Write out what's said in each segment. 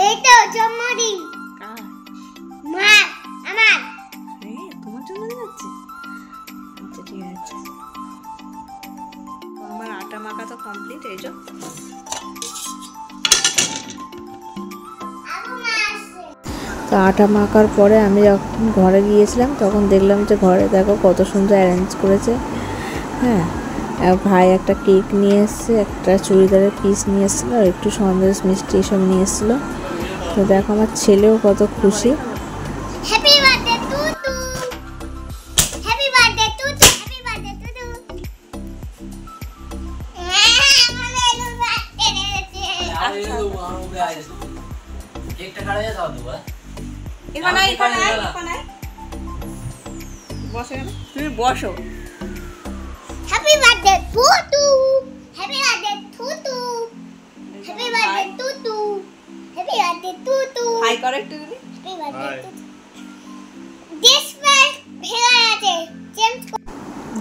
এই তো জন্মদিন কার? মা আমার। তোমার জন্মদিন হচ্ছে? আচ্ছা ঠিক আছে। তো আমার আটা মাখা তো কমপ্লিট। এই যে তো আটা মাখার পরে আমি যখন ঘরে গিয়েছিলাম তখন দেখলাম যে ঘরে দেখো কত সুন্দর অ্যারেঞ্জ করেছে। হ্যাঁ, ভাই একটা কেক নিয়ে এসছে, একটা চুড়িদারের পিস নিয়ে এসেছিলো, আর একটু সন্দেশ মিষ্টি এসব নিয়ে এসেছিলো। তো দেখো আমার ছেলেও কত খুশি। Happy birthday Tutu, happy birthday Tutu, happy birthday Tutu. আমার বেলুন বার্থডে রয়েছে। কেকটা কাটা যায় দাও তো এখানে বসো, তুমি বসো। Happy birthday Tutu, happy birthday Tutu, happy birthday Tutu, happy birthday Tutu. Hi করো একটু দিদি। Happy birthday Tutu. ডিসপ্লে ভেঙে আছে, চেঞ্জ।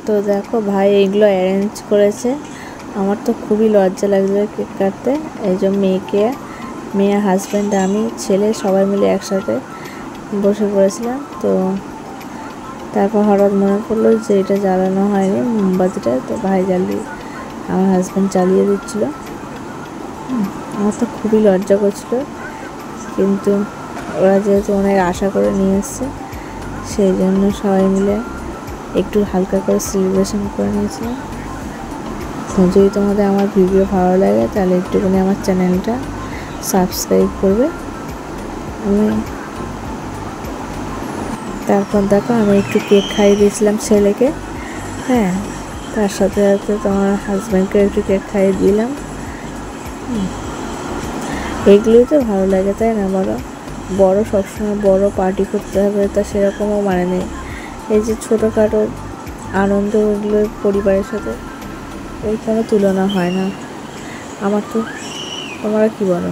তো দেখো ভাই এইগুলো অ্যারেঞ্জ করেছে। আমার তো খুবই লজ্জা লাগছে কেক কাটতে। এই যে মেয়ে হাজব্যান্ড আমি ছেলে সবাই মিলে একসাথে বসে পড়েছিলাম। তো তারপর হঠাৎ মনে পড়লো যে এটা জ্বালানো হয়নি মোমবাতিটা, তো ভাই আমার হাজব্যান্ড জ্বালিয়ে দিচ্ছিলো। আমার তো খুবই লজ্জা করছিল, কিন্তু ওরা যেহেতু অনেক আশা করে নিয়ে এসছে সেই জন্য সবাই মিলে একটু হালকা করে সেলিব্রেশন করে নিয়েছিলাম। তো যদি তোমাদের আমার ভিডিও ভালো লাগে তাহলে একটুখানি আমার চ্যানেলটা সাবস্ক্রাইব করবে। তারপর দেখো আমি একটু কেক খাইয়ে দিয়েছিলাম ছেলেকে। হ্যাঁ, তার সাথে সাথে তোমার হাজব্যান্ডকে একটু কেক খাইয়ে দিলাম। এগুলোই তো ভালো লাগে, তাই না বলো? বড় সবসময় বড় পার্টি করতে হবে তা সেরকমও মানে নেই। এই যে ছোটোখাটো আনন্দ, ওগুলো পরিবারের সাথে ওই কোনো তুলনা হয় না আমার। তো তোমরা কি বলো?